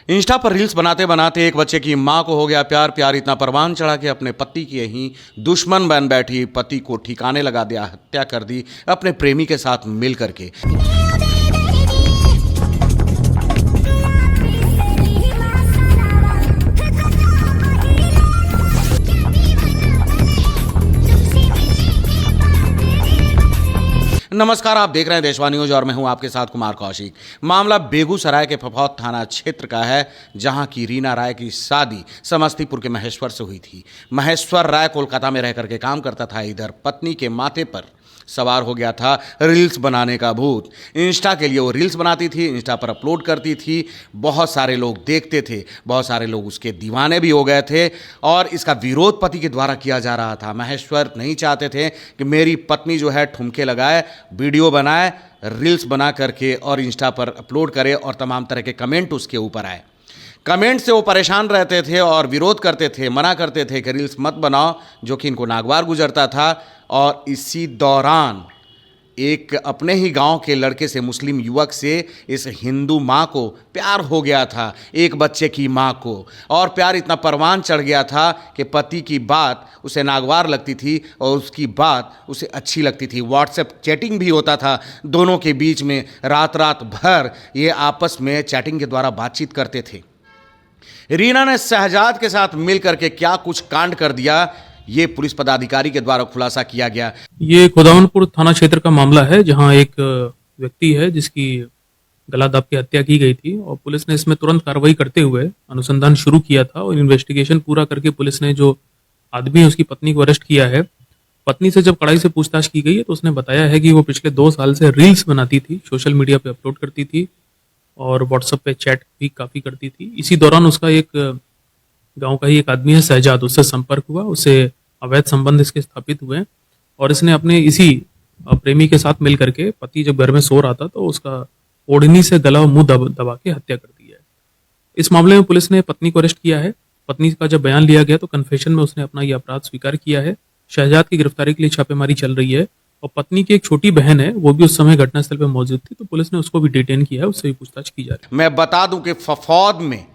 Insta पर reels बनाते बनाते एक बच्चे की मां को हो गया प्यार। प्यार इतना परवान चढ़ा कि अपने पति की यहीं दुश्मन बन बैठी पति को ठिकाने लगा दिया, हत्या कर दी अपने प्रेमी के साथ मिल करके। नमस्कार, आप देख रहे हैं देशवाणी न्यूज और मैं हूं आपके साथ कुमार कौशिक। मामला बेगूसराय के फफौद थाना क्षेत्र का है, जहां की रीना राय की शादी समस्तीपुर के महेश्वर से हुई थी। महेश्वर राय कोलकाता में रह करके काम करता था। इधर पत्नी के माथे पर सवार हो गया था रील्स बनाने का भूत। इंस्टा के लिए वो रील्स बनाती थी, इंस्टा पर अपलोड करती थी। बहुत सारे लोग देखते थे, बहुत सारे लोग उसके दीवाने भी हो गए थे और इसका विरोध पति के द्वारा किया जा रहा था। महेश्वर नहीं चाहते थे कि मेरी पत्नी जो है ठुमके लगाए, वीडियो बनाए, रील्स बना करके और इंस्टा पर अपलोड करे और तमाम तरह के कमेंट उसके ऊपर आए। कमेंट से वो परेशान रहते थे और विरोध करते थे, मना करते थे कि रील्स मत बनाओ, जो कि इनको नागवार गुजरता था। और इसी दौरान एक अपने ही गांव के लड़के से, मुस्लिम युवक से इस हिंदू माँ को प्यार हो गया था, एक बच्चे की माँ को। और प्यार इतना परवान चढ़ गया था कि पति की बात उसे नागवार लगती थी और उसकी बात उसे अच्छी लगती थी। व्हाट्सएप चैटिंग भी होता था दोनों के बीच में। रात रात भर ये आपस में चैटिंग के द्वारा बातचीत करते थे। रीना ने शहजाद के साथ मिल करके क्या कुछ कांड कर दिया, ये पुलिस पदाधिकारी के द्वारा खुलासा किया गया। ये खुदावनपुर थाना क्षेत्र का मामला है, जहां एक व्यक्ति है जिसकी गला दाब के हत्या की गई थी और पुलिस ने इसमें तुरंत कार्रवाई करते हुए अनुसंधान शुरू किया था। और इन्वेस्टिगेशन पूरा करके पुलिस ने जो आदमी है उसकी पत्नी को अरेस्ट किया है। पत्नी से जब कड़ाई से पूछताछ की गई है तो उसने बताया है कि वो पिछले 2 साल से रील्स बनाती थी, सोशल मीडिया पे अपलोड करती थी और व्हाट्सएप पे चैट भी काफ़ी करती थी। इसी दौरान उसका एक गांव का ही एक आदमी है शहजाद, उससे संपर्क हुआ, उससे अवैध संबंध इसके स्थापित हुए और इसने अपने इसी प्रेमी के साथ मिल करके, पति जब घर में सो रहा था तो उसका ओढ़नी से गला और मुंह दबा के हत्या कर दी है। इस मामले में पुलिस ने पत्नी को अरेस्ट किया है। पत्नी का जब बयान लिया गया तो कन्फेशन में उसने अपना ये अपराध स्वीकार किया है। शहजाद की गिरफ्तारी के लिए छापेमारी चल रही है और पत्नी की एक छोटी बहन है, वो भी उस समय घटनास्थल पर मौजूद थी, तो पुलिस ने उसको भी डिटेन किया है, उससे भी पूछताछ की जा रही है। मैं बता दूं कि फफौद में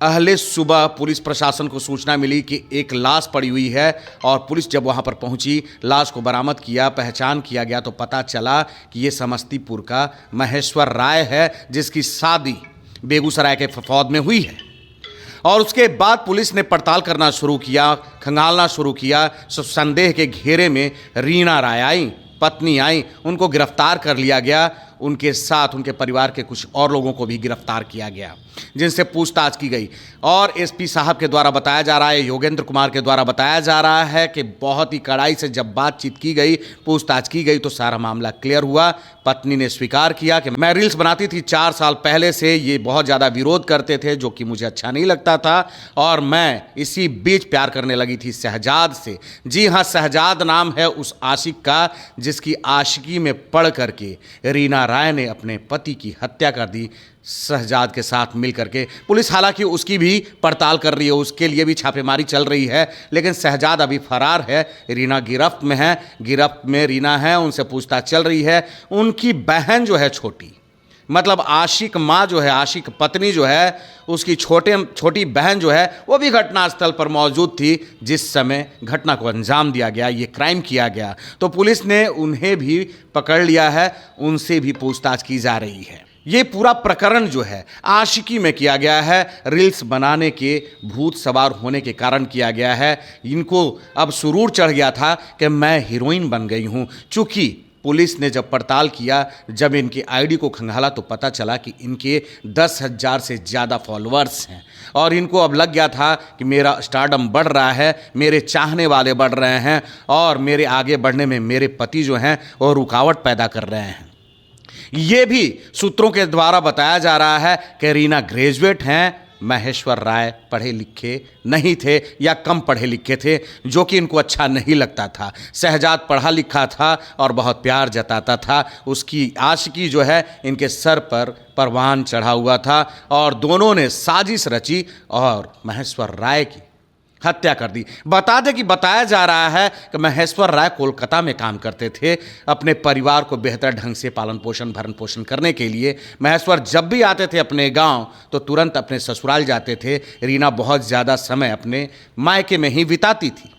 अहले सुबह पुलिस प्रशासन को सूचना मिली कि एक लाश पड़ी हुई है और पुलिस जब वहां पर पहुंची, लाश को बरामद किया, पहचान किया गया तो पता चला कि ये समस्तीपुर का महेश्वर राय है, जिसकी शादी बेगूसराय के फफौद में हुई है। और उसके बाद पुलिस ने पड़ताल करना शुरू किया, खंगालना शुरू किया। संदेह के घेरे में रीना राय आई, पत्नी आई, उनको गिरफ्तार कर लिया गया। उनके साथ उनके परिवार के कुछ और लोगों को भी गिरफ्तार किया गया, जिनसे पूछताछ की गई। और एसपी साहब के द्वारा बताया जा रहा है, योगेंद्र कुमार के द्वारा बताया जा रहा है कि बहुत ही कड़ाई से जब बातचीत की गई, पूछताछ की गई तो सारा मामला क्लियर हुआ। पत्नी ने स्वीकार किया कि मैं रील्स बनाती थी 4 साल पहले से, ये बहुत ज़्यादा विरोध करते थे जो कि मुझे अच्छा नहीं लगता था और मैं इसी बीच प्यार करने लगी थी शहजाद से। जी हाँ, शहजाद नाम है उस आशिक का जिसकी आशिकी में पड़ करके रीना राय ने अपने पति की हत्या कर दी शहजाद के साथ मिल करके। पुलिस हालांकि उसकी भी पड़ताल कर रही है, उसके लिए भी छापेमारी चल रही है, लेकिन शहजाद अभी फरार है। रीना गिरफ्त में है, गिरफ्त में रीना है, उनसे पूछताछ चल रही है। उनकी बहन जो है छोटी, मतलब आशिक माँ जो है, आशिक पत्नी जो है, उसकी छोटी बहन जो है वो भी घटनास्थल पर मौजूद थी जिस समय घटना को अंजाम दिया गया, ये क्राइम किया गया। तो पुलिस ने उन्हें भी पकड़ लिया है, उनसे भी पूछताछ की जा रही है। ये पूरा प्रकरण जो है आशिकी में किया गया है, रील्स बनाने के भूत सवार होने के कारण किया गया है। इनको अब सुरूर चढ़ गया था कि मैं हीरोइन बन गई हूँ। चूँकि पुलिस ने जब पड़ताल किया, जब इनकी आईडी को खंगाला तो पता चला कि इनके 10,000 से ज़्यादा फॉलोअर्स हैं और इनको अब लग गया था कि मेरा स्टारडम बढ़ रहा है, मेरे चाहने वाले बढ़ रहे हैं और मेरे आगे बढ़ने में मेरे पति जो हैं वो रुकावट पैदा कर रहे हैं। ये भी सूत्रों के द्वारा बताया जा रहा है कि रीना ग्रेजुएट हैं, महेश्वर राय पढ़े लिखे नहीं थे या कम पढ़े लिखे थे, जो कि इनको अच्छा नहीं लगता था। शहजाद पढ़ा लिखा था और बहुत प्यार जताता था। उसकी आशिकी जो है इनके सर पर परवान चढ़ा हुआ था और दोनों ने साजिश रची और महेश्वर राय की हत्या कर दी। बता दें कि बताया जा रहा है कि महेश्वर राय कोलकाता में काम करते थे। अपने परिवार को बेहतर ढंग से पालन पोषण भरण पोषण करने के लिए महेश्वर जब भी आते थे अपने गांव तो तुरंत अपने ससुराल जाते थे। रीना बहुत ज़्यादा समय अपने मायके में ही बिताती थी।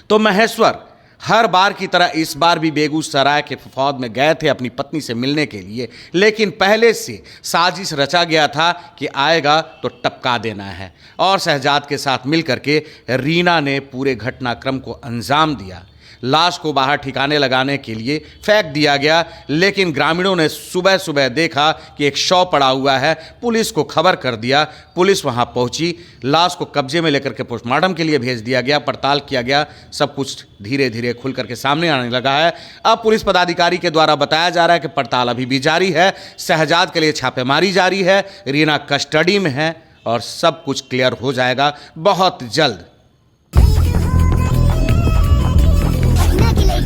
तो महेश्वर हर बार की तरह इस बार भी बेगूसराय के फौद में गए थे अपनी पत्नी से मिलने के लिए, लेकिन पहले से साजिश रचा गया था कि आएगा तो टपका देना है। और शहजाद के साथ मिलकर के रीना ने पूरे घटनाक्रम को अंजाम दिया। लाश को बाहर ठिकाने लगाने के लिए फेंक दिया गया, लेकिन ग्रामीणों ने सुबह सुबह देखा कि एक शव पड़ा हुआ है। पुलिस को खबर कर दिया। पुलिस वहां पहुंची, लाश को कब्जे में लेकर के पोस्टमार्टम के लिए भेज दिया गया। पड़ताल किया गया, सब कुछ धीरे धीरे खुल करके सामने आने लगा है। अब पुलिस पदाधिकारी के द्वारा बताया जा रहा है कि पड़ताल अभी भी जारी है। शहजाद के लिए छापेमारी जारी है। रीना कस्टडी में है और सब कुछ क्लियर हो जाएगा बहुत जल्द।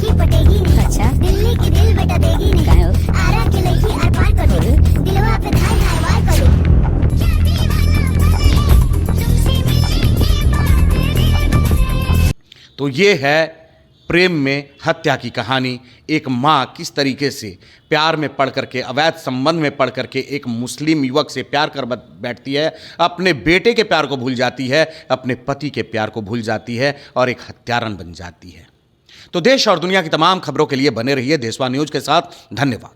पटेगी नहीं। अच्छा दिल्ली की दिल बेटा देगी नहीं। काहे हो? आरा की लड़की आर पार करेगी, दिलवा पे धाय धाय वार करेगी। तो ये है प्रेम में हत्या की कहानी। एक माँ किस तरीके से प्यार में पड़ करके, अवैध संबंध में पड़ करके एक मुस्लिम युवक से प्यार कर बैठती है, अपने बेटे के प्यार को भूल जाती है, अपने पति के प्यार को भूल जाती है और एक हत्यारन बन जाती है। तो देश और दुनिया की तमाम खबरों के लिए बने रहिए देशवा न्यूज के साथ। धन्यवाद।